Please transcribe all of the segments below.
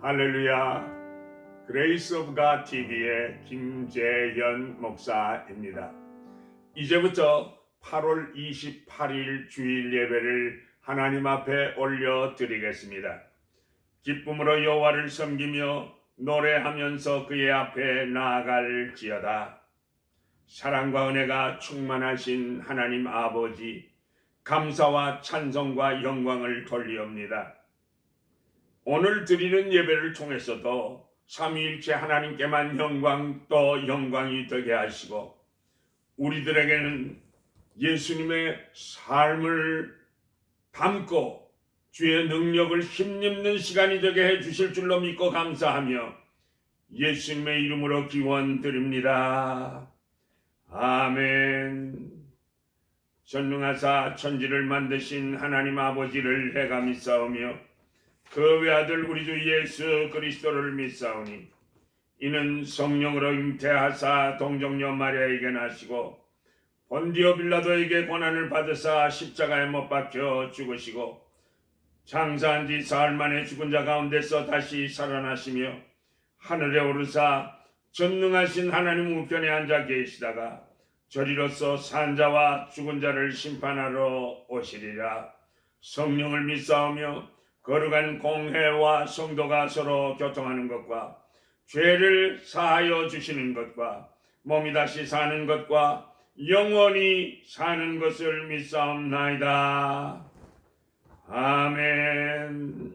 할렐루야. 그레이스 오브 갓 TV의 김재현 목사입니다. 이제부터 8월 28일 주일 예배를 하나님 앞에 올려드리겠습니다. 기쁨으로 여호와를 섬기며 노래하면서 그의 앞에 나아갈지어다. 사랑과 은혜가 충만하신 하나님 아버지, 감사와 찬송과 영광을 돌리옵니다. 오늘 드리는 예배를 통해서도 삼위일체 하나님께만 영광 또 영광이 되게 하시고 우리들에게는 예수님의 삶을 담고 주의 능력을 힘입는 시간이 되게 해주실 줄로 믿고 감사하며 예수님의 이름으로 기원드립니다. 아멘. 전능하사 천지를 만드신 하나님 아버지를 내가 믿사오며 그 외아들 우리 주 예수 그리스도를 믿사오니 이는 성령으로 잉태하사 동정녀 마리아에게 나시고 본디오 빌라도에게 고난을 받으사 십자가에 못 박혀 죽으시고 장사한 지 사흘 만에 죽은 자 가운데서 다시 살아나시며 하늘에 오르사 전능하신 하나님 우편에 앉아 계시다가 저리로서 산 자와 죽은 자를 심판하러 오시리라. 성령을 믿사오며 거룩한 공회와 성도가 서로 교통하는 것과 죄를 사하여 주시는 것과 몸이 다시 사는 것과 영원히 사는 것을 믿사옵나이다. 아멘.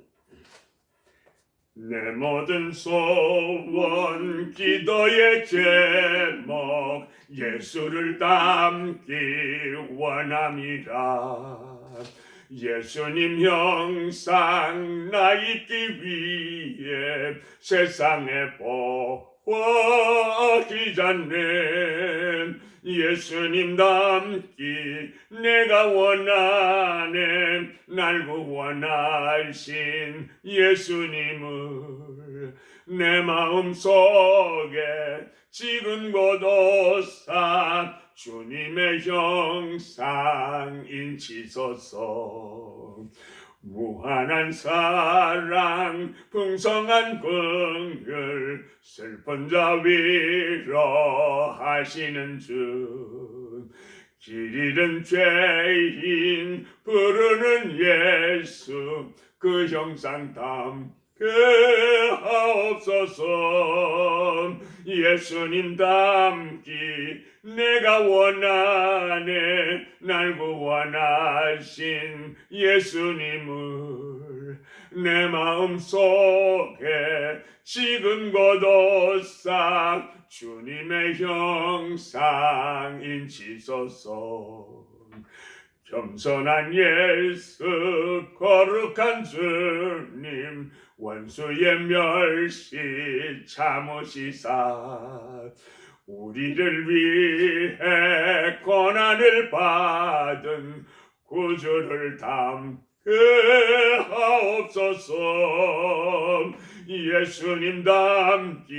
내 모든 소원 기도의 제목 예수를 닮기 원함이라. 예수님 형상 나 있기 위해 세상에 보호하시잖네. 예수님 닮기 내가 원하네. 날 구원하신 예수님을 내 마음속에 지금 고도사 주님의 형상 인치소서. 무한한 사랑 풍성한 긍휼 슬픈 자 위로하시는 주. 길 잃은 죄인 부르는 예수 그 형상 하옵소서. 예수님 닮기 내가 원하네. 날 구원하신 예수님을 내 마음속에 지금 고도사 주님의 형상 인치소서. 겸손한 예수 거룩한 주님 원수의 멸시 참으시사 우리를 위해 고난을 받은 구주를 담그하옵소서. 예수님 닮기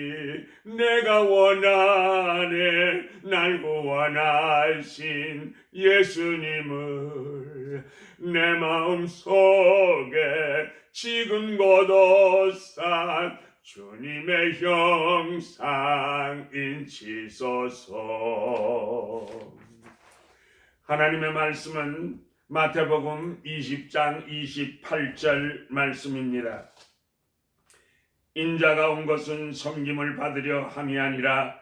내가 원하네. 날 구원하신 예수님을 내 마음속에 지금 고도사 주님의 형상 인치소서. 하나님의 말씀은 마태복음 20장 28절 말씀입니다. 인자가 온 것은 섬김을 받으려 함이 아니라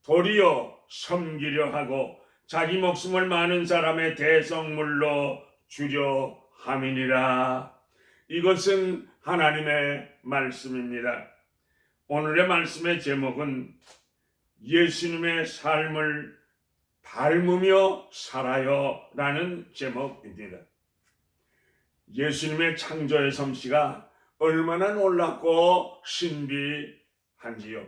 도리어 섬기려 하고 자기 목숨을 많은 사람의 대성물로 주려 함이니라. 이것은 하나님의 말씀입니다. 오늘의 말씀의 제목은 예수님의 삶을 닮으며 살아요 라는 제목입니다. 예수님의 창조의 솜씨가 얼마나 놀랍고 신비한지요.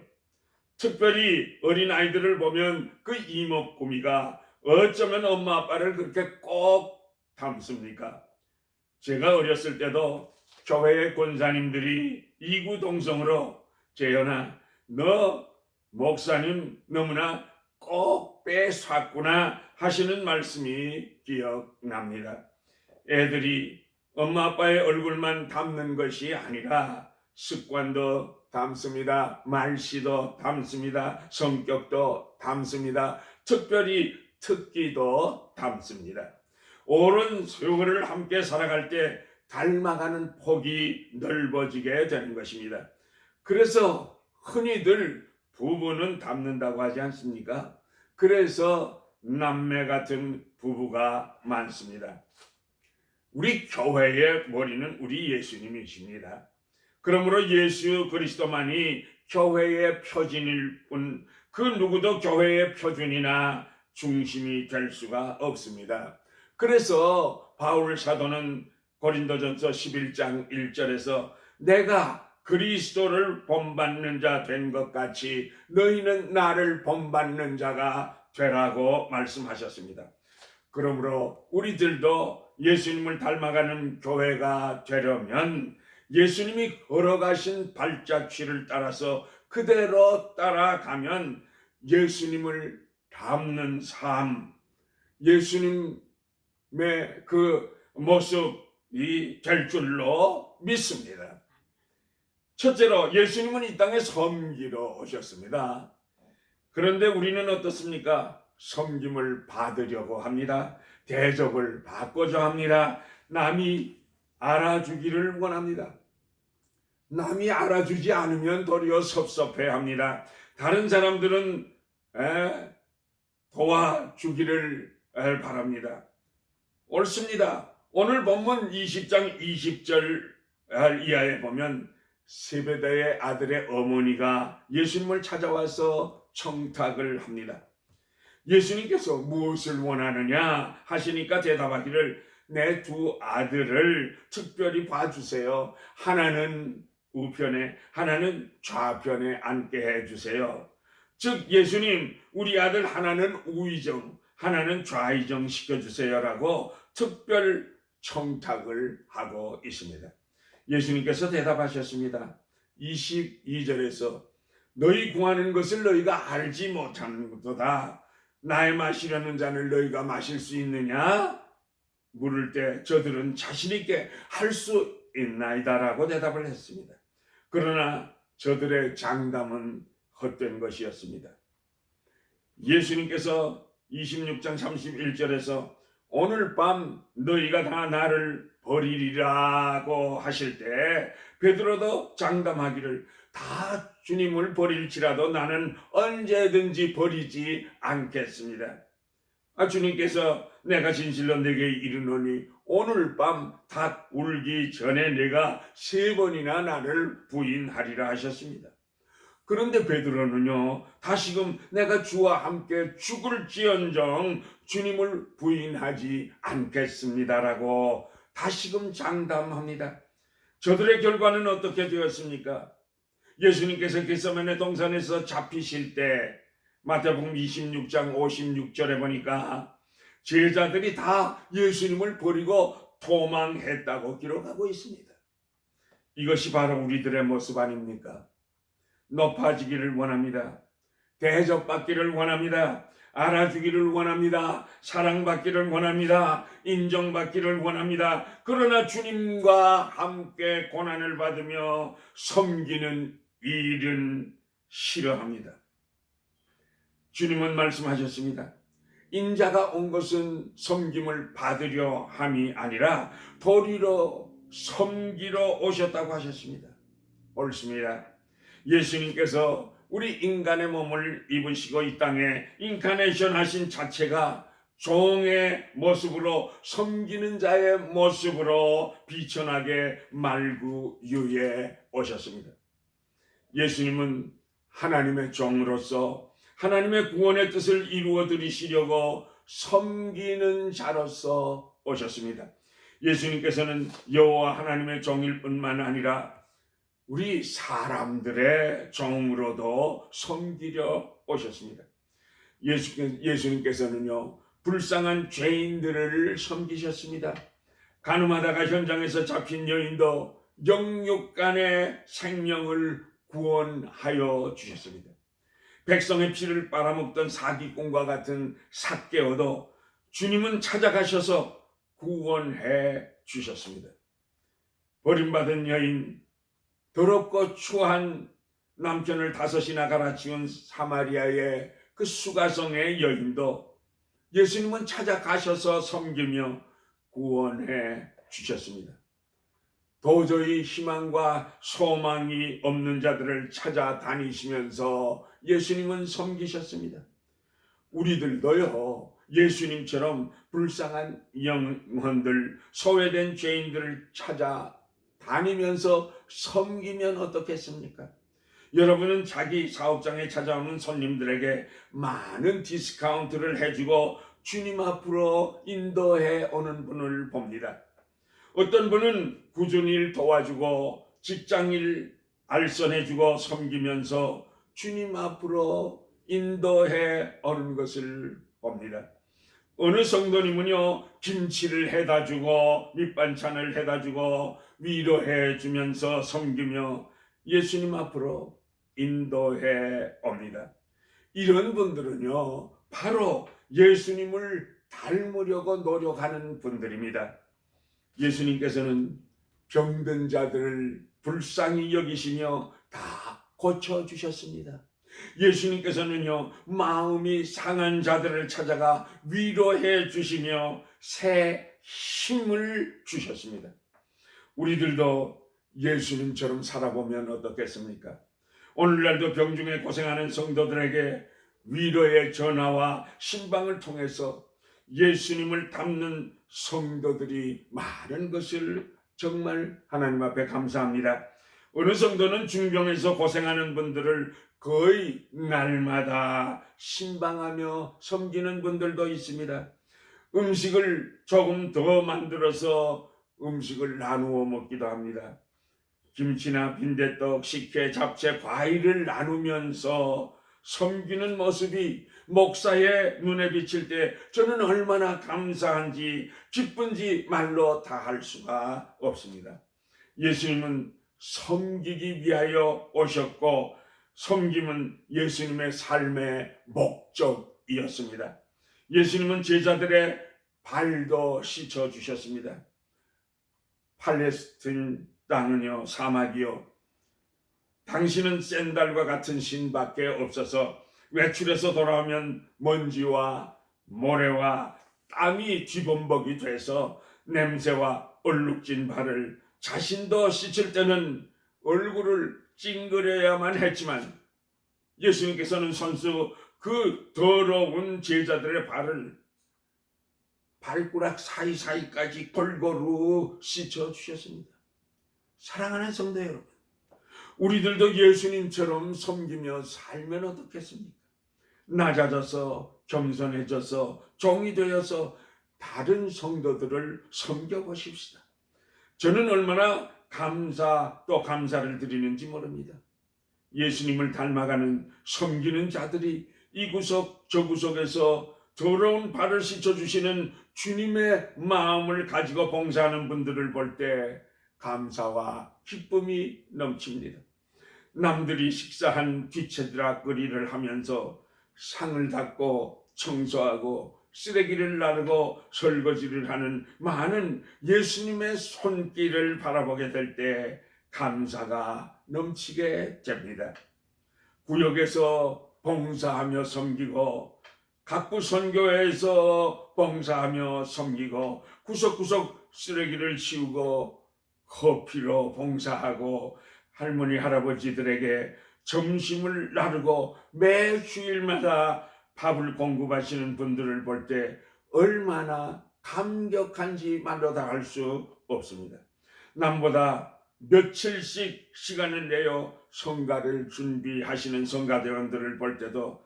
특별히 어린아이들을 보면 그 이목구미가 어쩌면 엄마 아빠를 그렇게 꼭 닮습니까? 제가 어렸을 때도 교회의 권사님들이 이구동성으로 재현아 너 목사님 너무나 꼭 빼쐈구나 하시는 말씀이 기억납니다. 애들이 엄마 아빠의 얼굴만 닮는 것이 아니라 습관도 닮습니다. 말씨도 닮습니다. 성격도 닮습니다. 특별히 특기도 닮습니다. 오랜 세월을 함께 살아갈 때 닮아가는 폭이 넓어지게 되는 것입니다. 그래서 흔히들 부부는 닮는다고 하지 않습니까? 그래서 남매 같은 부부가 많습니다. 우리 교회의 머리는 우리 예수님이십니다. 그러므로 예수 그리스도만이 교회의 표준일 뿐 그 누구도 교회의 표준이나 중심이 될 수가 없습니다. 그래서 바울 사도는 고린도전서 11장 1절에서 내가 그리스도를 본받는 자 된 것 같이 너희는 나를 본받는 자가 되라고 말씀하셨습니다. 그러므로 우리들도 예수님을 닮아가는 교회가 되려면 예수님이 걸어가신 발자취를 따라서 그대로 따라가면 예수님을 닮는 삶, 예수님의 그 모습이 될 줄로 믿습니다. 첫째로 예수님은 이 땅에 섬기러 오셨습니다. 그런데 우리는 어떻습니까? 섬김을 받으려고 합니다. 대접을 받고자 합니다. 남이 알아주기를 원합니다. 남이 알아주지 않으면 도리어 섭섭해합니다. 다른 사람들은 도와주기를 바랍니다. 옳습니다. 오늘 본문 20장 20절 이하에 보면 세베대의 아들의 어머니가 예수님을 찾아와서 청탁을 합니다. 예수님께서 무엇을 원하느냐 하시니까 대답하기를 내 두 아들을 특별히 봐주세요. 하나는 우편에 하나는 좌편에 앉게 해주세요. 즉 예수님 우리 아들 하나는 우의정 하나는 좌의정 시켜주세요라고 특별 청탁을 하고 있습니다. 예수님께서 대답하셨습니다. 22절에서 너희 구하는 것을 너희가 알지 못하는 것보다 나의 마시려는 잔을 너희가 마실 수 있느냐? 물을 때 저들은 자신 있게 할 수 있나이다라고 대답을 했습니다. 그러나 저들의 장담은 헛된 것이었습니다. 예수님께서 26장 31절에서 오늘 밤 너희가 다 나를 버리리라고 하실 때 베드로도 장담하기를 다 주님을 버릴지라도 나는 언제든지 버리지 않겠습니다. 주님께서 내가 진실로 내게 이르노니 오늘 밤 닭 울기 전에 내가 3번이나 나를 부인하리라 하셨습니다. 그런데 베드로는요 다시금 내가 주와 함께 죽을지언정 주님을 부인하지 않겠습니다라고 다시금 장담합니다. 저들의 결과는 어떻게 되었습니까? 예수님께서 겟세마네 동산에서 잡히실 때 마태복음 26장 56절에 보니까 제자들이 다 예수님을 버리고 도망했다고 기록하고 있습니다. 이것이 바로 우리들의 모습 아닙니까? 높아지기를 원합니다. 대접받기를 원합니다. 알아주기를 원합니다. 사랑받기를 원합니다. 인정받기를 원합니다. 그러나 주님과 함께 고난을 받으며 섬기는 일은 싫어합니다. 주님은 말씀하셨습니다. 인자가 온 것은 섬김을 받으려 함이 아니라 도리로 섬기러 오셨다고 하셨습니다. 옳습니다. 예수님께서 우리 인간의 몸을 입으시고 이 땅에 인카네이션 하신 자체가 종의 모습으로 섬기는 자의 모습으로 비천하게 말구유에 오셨습니다. 예수님은 하나님의 종으로서 하나님의 구원의 뜻을 이루어 드리시려고 섬기는 자로서 오셨습니다. 예수님께서는 여호와 하나님의 종일 뿐만 아니라 우리 사람들의 종으로도 섬기려 오셨습니다. 예수님께서는요 불쌍한 죄인들을 섬기셨습니다. 가늠하다가 현장에서 잡힌 여인도 영육간의 생명을 구원하여 주셨습니다. 백성의 피를 빨아먹던 사기꾼과 같은 삭개오도 주님은 찾아가셔서 구원해 주셨습니다. 버림받은 여인 더럽고 추한 남편을 5이나 갈아치운 사마리아의 그 수가성의 여인도 예수님은 찾아가셔서 섬기며 구원해 주셨습니다. 도저히 희망과 소망이 없는 자들을 찾아다니시면서 예수님은 섬기셨습니다. 우리들도요, 예수님처럼 불쌍한 영혼들, 소외된 죄인들을 찾아다니면서 섬기면 어떻겠습니까? 여러분은 자기 사업장에 찾아오는 손님들에게 많은 디스카운트를 해주고 주님 앞으로 인도해 오는 분을 봅니다. 어떤 분은 꾸준히 일 도와주고 직장일 알선해주고 섬기면서 주님 앞으로 인도해 오는 것을 봅니다. 어느 성도님은요, 김치를 해다 주고 밑반찬을 해다 주고 위로해 주면서 섬기며 예수님 앞으로 인도해 옵니다. 이런 분들은요, 바로 예수님을 닮으려고 노력하는 분들입니다. 예수님께서는 병든 자들을 불쌍히 여기시며 다 고쳐주셨습니다. 예수님께서는요, 마음이 상한 자들을 찾아가 위로해 주시며 새 힘을 주셨습니다. 우리들도 예수님처럼 살아보면 어떻겠습니까? 오늘날도 병중에 고생하는 성도들에게 위로의 전화와 신방을 통해서 예수님을 닮는 성도들이 많은 것을 정말 하나님 앞에 감사합니다. 어느 성도는 중병에서 고생하는 분들을 거의 날마다 신방하며 섬기는 분들도 있습니다. 음식을 조금 더 만들어서 음식을 나누어 먹기도 합니다. 김치나 빈대떡, 식혜, 잡채, 과일을 나누면서 섬기는 모습이 목사의 눈에 비칠 때 저는 얼마나 감사한지 기쁜지 말로 다 할 수가 없습니다. 예수님은 섬기기 위하여 오셨고 섬김은 예수님의 삶의 목적이었습니다. 예수님은 제자들의 발도 씻어주셨습니다. 팔레스틴 땅은요, 사막이요, 당신은 샌달과 같은 신밖에 없어서 외출해서 돌아오면 먼지와 모래와 땀이 뒤범벅이 돼서 냄새와 얼룩진 발을 자신도 씻을 때는 얼굴을 찡그려야만 했지만 예수님께서는 선수 그 더러운 제자들의 발을 발가락 사이사이까지 골고루 씻어주셨습니다. 사랑하는 성도 여러분, 우리들도 예수님처럼 섬기며 살면 어떻겠습니까? 낮아져서 겸손해져서 종이 되어서 다른 성도들을 섬겨보십시다. 저는 얼마나 감사를 드리는지 모릅니다. 예수님을 닮아가는 섬기는 자들이 이 구석 저 구석에서 더러운 발을 씻어주시는 주님의 마음을 가지고 봉사하는 분들을 볼 때 감사와 기쁨이 넘칩니다. 남들이 식사한 뒤채드락거리를 하면서 상을 닦고 청소하고 쓰레기를 나르고 설거지를 하는 많은 예수님의 손길을 바라보게 될 때 감사가 넘치게 됩니다. 구역에서 봉사하며 섬기고 각부 선교회에서 봉사하며 섬기고 구석구석 쓰레기를 치우고 커피로 봉사하고 할머니 할아버지들에게 점심을 나르고 매 주일마다 밥을 공급하시는 분들을 볼 때 얼마나 감격한지 말로 다 할 수 없습니다. 남보다 며칠씩 시간을 내어 성가를 준비하시는 성가대원들을 볼 때도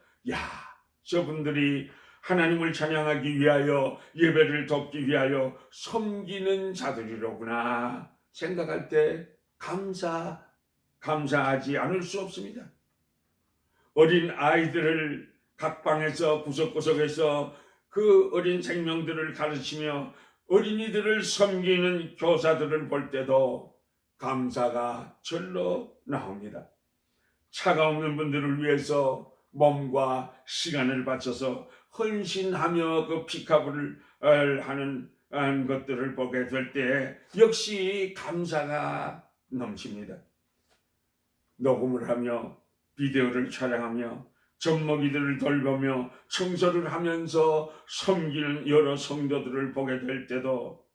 저분들이 하나님을 찬양하기 위하여 예배를 돕기 위하여 섬기는 자들이로구나 생각할 때 감사하지 않을 수 없습니다. 어린 아이들을 각 방에서 구석구석에서 그 어린 생명들을 가르치며 어린이들을 섬기는 교사들을 볼 때도 감사가 절로 나옵니다. 차가 없는 분들을 위해서 몸과 시간을 바쳐서 헌신하며 그 픽업을 하는 것들을 보게 될 때 역시 감사가 넘칩니다. 녹음을 하며 비디오를 촬영하며 젖먹이들을 돌보며 청소를 하면서 섬기는 여러 성도들을 보게 될 때도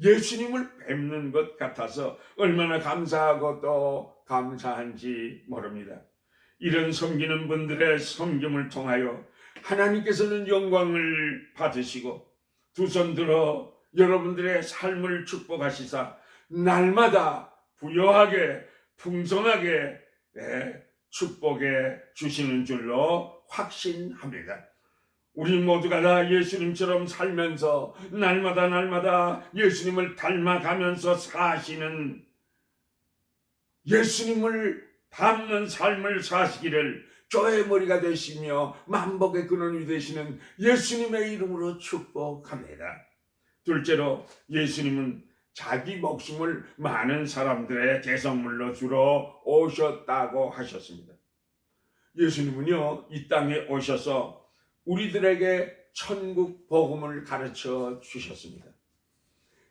예수님을 뵙는 것 같아서 얼마나 감사하고 또 감사한지 모릅니다. 이런 섬기는 분들의 섬김을 통하여 하나님께서는 영광을 받으시고 두 손 들어 여러분들의 삶을 축복하시사 날마다 부여하게 풍성하게 축복해 주시는 줄로 확신합니다. 우리 모두가 다 예수님처럼 살면서 날마다 예수님을 닮아가면서 사시는 예수님을 닮는 삶을 사시기를 교회의 머리가 되시며 만복의 근원이 되시는 예수님의 이름으로 축복합니다. 둘째로 예수님은 자기 목숨을 많은 사람들의 대성물로 주러 오셨다고 하셨습니다. 예수님은요, 이 땅에 오셔서 우리들에게 천국 복음을 가르쳐 주셨습니다.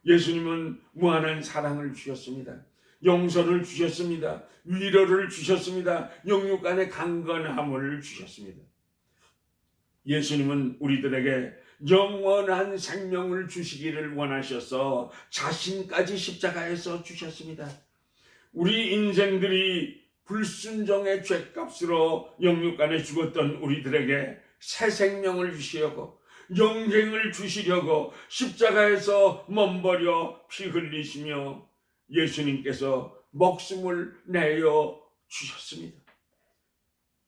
예수님은 무한한 사랑을 주셨습니다. 용서를 주셨습니다. 위로를 주셨습니다. 영육 간의 강건함을 주셨습니다. 예수님은 우리들에게 영원한 생명을 주시기를 원하셔서 자신까지 십자가에서 주셨습니다. 우리 인생들이 불순종의 죄값으로 영육 간에 죽었던 우리들에게 새 생명을 주시려고 영생을 주시려고 십자가에서 몸버려 피 흘리시며 예수님께서 목숨을 내어 주셨습니다.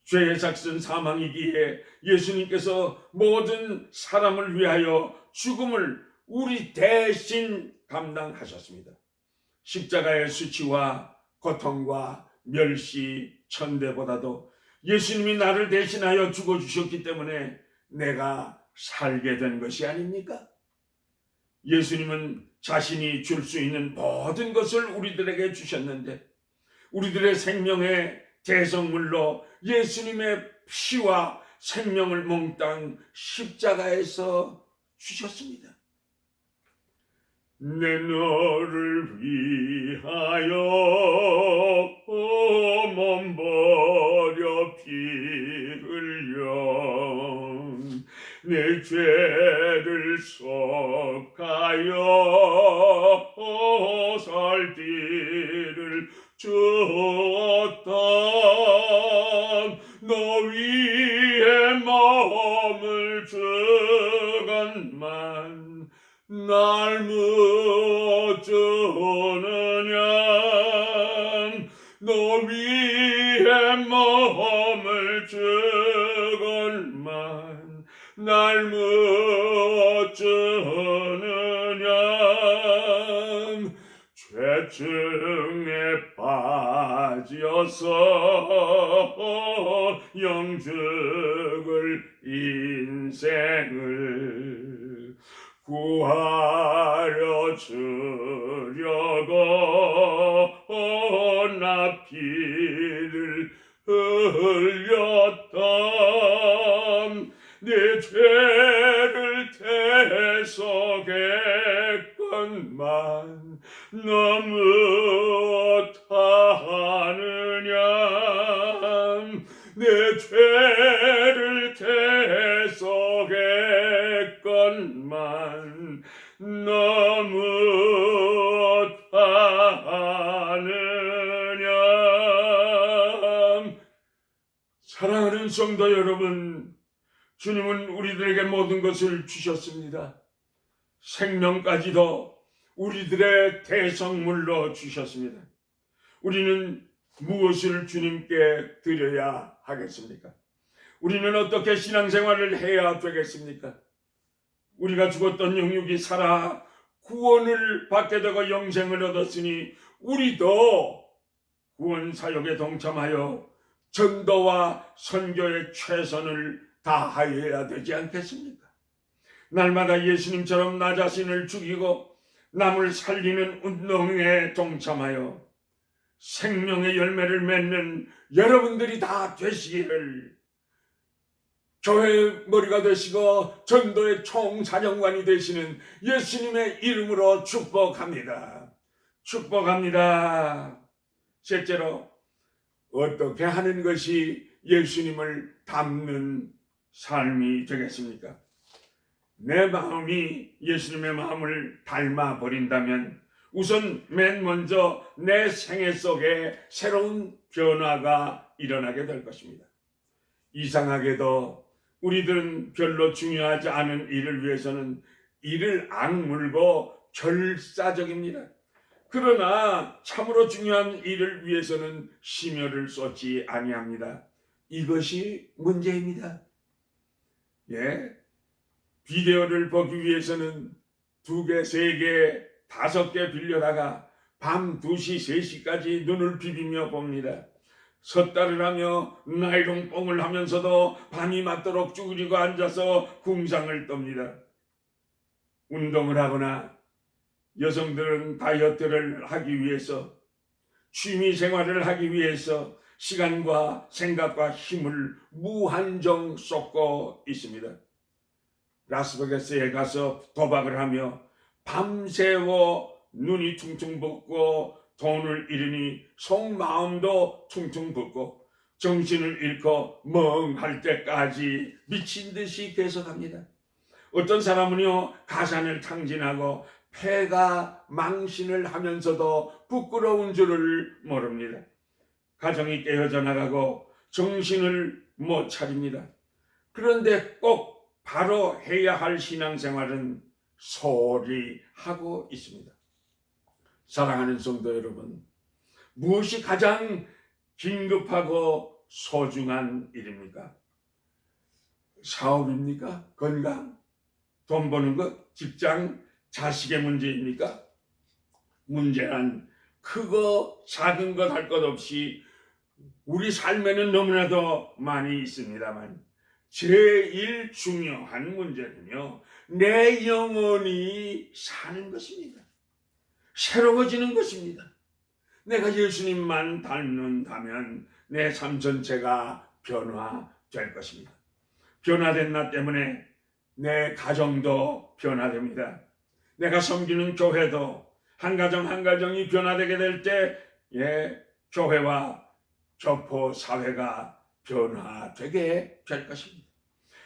죄의 삭슨 사망이기에 예수님께서 모든 사람을 위하여 죽음을 우리 대신 감당하셨습니다. 십자가의 수치와 고통과 멸시, 천대보다도 예수님이 나를 대신하여 죽어주셨기 때문에 내가 살게 된 것이 아닙니까? 예수님은 자신이 줄 수 있는 모든 것을 우리들에게 주셨는데 우리들의 생명의 대성물로 예수님의 피와 생명을 몽땅 십자가에서 주셨습니다. 내 너를 위하여 몸버려 피 흘려 내 죄를 속하여 살기를 주었다. 너 위에 마음을 주건만 날 무엇 주느냐. 너 위에 마음을 주건만 날 무엇 주느냐. 죄증에 빠져서 영죽을 인생을 구하려 주려고 나 피를 흘렸다. 내 죄를 대속했건만 너무 못하느냐. 내 죄를 대속했건만 너무 못하느냐. 사랑하는 성도 여러분, 주님은 우리들에게 모든 것을 주셨습니다. 생명까지도 우리들의 대성물로 주셨습니다. 우리는 무엇을 주님께 드려야 하겠습니까? 우리는 어떻게 신앙생활을 해야 되겠습니까? 우리가 죽었던 영육이 살아 구원을 받게 되고 영생을 얻었으니 우리도 구원 사역에 동참하여 전도와 선교의 최선을 다하여야 되지 않겠습니까? 날마다 예수님처럼 나 자신을 죽이고 남을 살리는 운동에 동참하여 생명의 열매를 맺는 여러분들이 다 되시기를 교회의 머리가 되시고 전도의 총사령관이 되시는 예수님의 이름으로 축복합니다. 축복합니다. 셋째로 어떻게 하는 것이 예수님을 닮는 삶이 되겠습니까? 내 마음이 예수님의 마음을 닮아 버린다면 우선 맨 먼저 내 생애 속에 새로운 변화가 일어나게 될 것입니다. 이상하게도 우리들은 별로 중요하지 않은 일을 위해서는 이를 악물고 결사적입니다. 그러나 참으로 중요한 일을 위해서는 심혈을 쏟지 아니합니다. 이것이 문제입니다. 비디오를 보기 위해서는 2개, 3개, 5개 빌려다가 밤 2시, 3시까지 눈을 비비며 봅니다. 섣달을 하며 나이롱 뽕을 하면서도 밤이 맞도록 쭈그리고 앉아서 궁상을 떱니다. 운동을 하거나 여성들은 다이어트를 하기 위해서, 취미 생활을 하기 위해서 시간과 생각과 힘을 무한정 쏟고 있습니다. 라스베가스에 가서 도박을 하며 밤새워 눈이 퉁퉁 붓고 돈을 잃으니 속마음도 퉁퉁 붓고 정신을 잃고 멍할 때까지 미친 듯이 계속합니다. 어떤 사람은요, 가산을 탕진하고 패가 망신을 하면서도 부끄러운 줄을 모릅니다. 가정이 깨어져 나가고 정신을 못 차립니다. 그런데 꼭 바로 해야 할 신앙생활은 소홀히 하고 있습니다. 사랑하는 성도 여러분, 무엇이 가장 긴급하고 소중한 일입니까? 사업입니까? 건강? 돈 버는 것? 직장? 자식의 문제입니까? 문제는 크고 작은 것 할 것 없이 우리 삶에는 너무나도 많이 있습니다만 제일 중요한 문제는요, 내 영혼이 사는 것입니다. 새로워지는 것입니다. 내가 예수님만 닮는다면 내 삶 전체가 변화될 것입니다. 변화된 나 때문에 내 가정도 변화됩니다. 내가 섬기는 교회도 한 가정 한 가정이 변화되게 될 때 교회와 교포 사회가 변화되게 될 것입니다.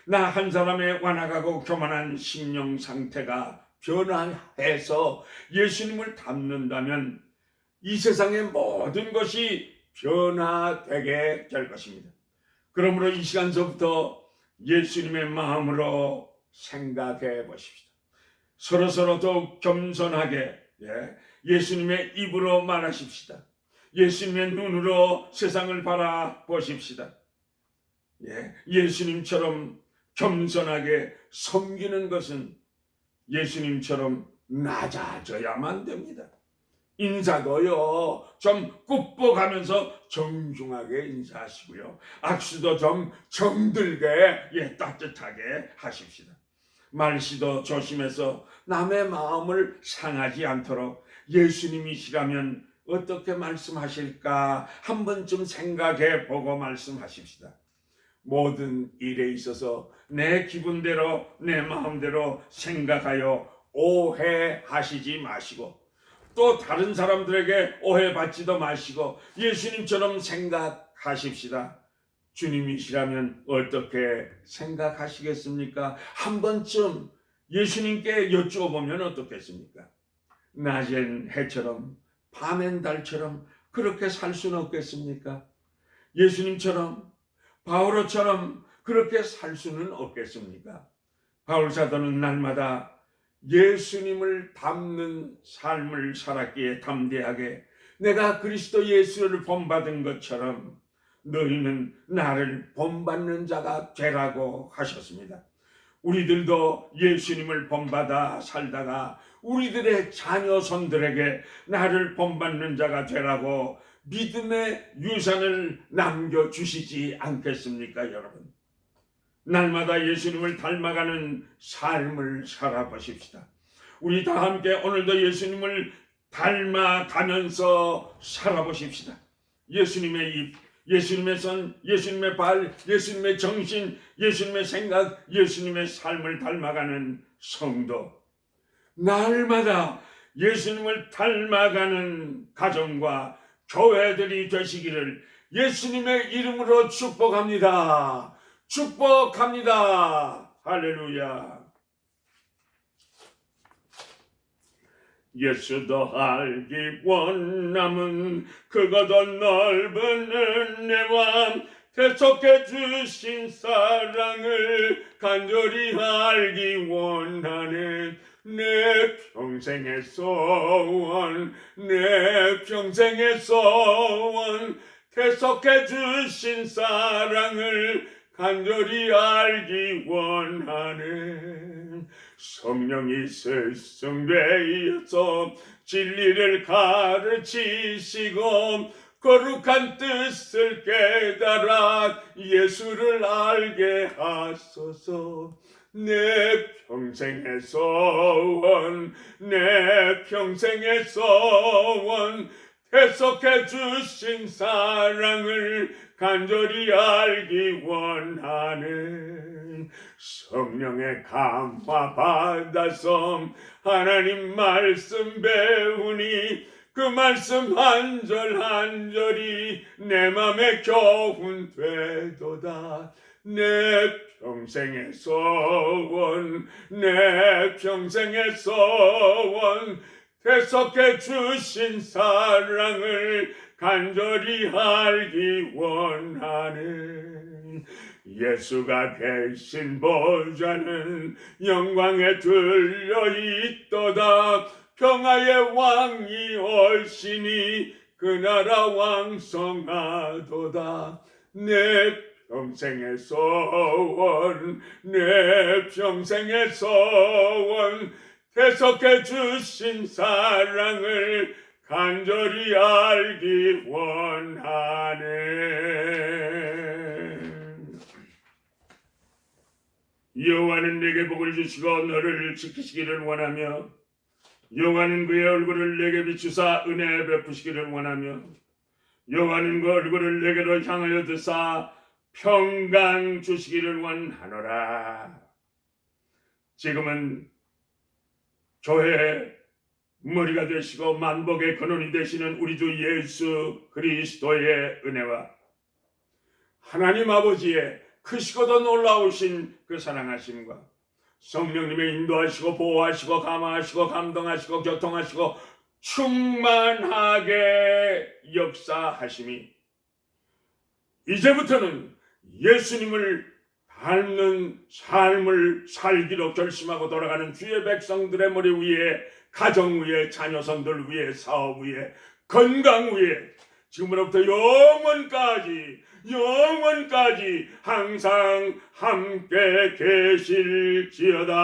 나 한 사람의 완악하고 교만한 심령 상태가 변화해서 예수님을 닮는다면 이 세상의 모든 것이 변화되게 될 것입니다. 그러므로 이 시간서부터 예수님의 마음으로 생각해 보십시다. 서로 더욱 겸손하게 예수님의 입으로 말하십시다. 예수님의 눈으로 세상을 바라보십시다. 예수님처럼 겸손하게 섬기는 것은 예수님처럼 낮아져야만 됩니다. 인사도요, 좀 굽어가면서 정중하게 인사하시고요. 악수도 좀 정들게 따뜻하게 하십시다. 말씨도 조심해서 남의 마음을 상하지 않도록 예수님이시라면 어떻게 말씀하실까 한 번쯤 생각해 보고 말씀하십시다. 모든 일에 있어서 내 기분대로 내 마음대로 생각하여 오해하시지 마시고 또 다른 사람들에게 오해받지도 마시고 예수님처럼 생각하십시다. 주님이시라면 어떻게 생각하시겠습니까? 한 번쯤 예수님께 여쭈어보면 어떻겠습니까? 낮엔 해처럼 밤엔 달처럼 그렇게 살 수는 없겠습니까? 예수님처럼 바울처럼 그렇게 살 수는 없겠습니까? 바울 사도는 날마다 예수님을 닮는 삶을 살았기에 담대하게 내가 그리스도 예수를 본받은 것처럼 너희는 나를 본받는 자가 되라고 하셨습니다. 우리들도 예수님을 본받아 살다가 우리들의 자녀손들에게 나를 본받는 자가 되라고 믿음의 유산을 남겨주시지 않겠습니까, 여러분? 날마다 예수님을 닮아가는 삶을 살아보십시다. 우리 다 함께 오늘도 예수님을 닮아가면서 살아보십시다. 예수님의 입, 예수님의 손, 예수님의 발, 예수님의 정신, 예수님의 생각, 예수님의 삶을 닮아가는 성도. 날마다 예수님을 닮아가는 가정과 교회들이 되시기를 예수님의 이름으로 축복합니다. 축복합니다. 할렐루야. 예수도 알기 원함은 그거더 넓은 은혜와 계속해 주신 사랑을 간절히 알기 원하는 내 평생의 소원, 내 평생의 소원, 계속해 주신 사랑을 간절히 알기 원하는 성령이 스승되어서 진리를 가르치시고 거룩한 뜻을 깨달아 예수를 알게 하소서. 내 평생의 소원, 내 평생의 소원, 계속해 주신 사랑을 간절히 알기 원하는 성령의 감화 받아서 하나님 말씀 배우니 그 말씀 한 절 한 절이 내 맘에 교훈 되도다. 내 평생의 소원, 내 평생의 소원, 계속해 주신 사랑을 간절히 알기 원하는 예수가 계신 보좌는 영광에 들려 있도다. 평화의 왕이 올시니 그 나라 왕성하도다. 내 평생의 소원, 내 평생의 소원, 계속해 주신 사랑을 간절히 알기 원하네. 여호와는 내게 복을 주시고 너를 지키시기를 원하며 여호와는 그의 얼굴을 내게 비추사 은혜 베푸시기를 원하며 여호와는 그 얼굴을 내게로 향하여 드사 평강 주시기를 원하노라. 지금은 교회의 머리가 되시고 만복의 근원이 되시는 우리 주 예수 그리스도의 은혜와 하나님 아버지의 크시고도 놀라우신 그 사랑하심과 성령님의 인도하시고 보호하시고 감화하시고 감동하시고 교통하시고 충만하게 역사하심이 이제부터는 예수님을 닮는 삶을 살기로 결심하고 돌아가는 주의 백성들의 머리 위에, 가정 위에, 자녀선들 위에, 사업 위에, 건강 위에 지금으로부터 영원까지 항상 함께 계실지어다.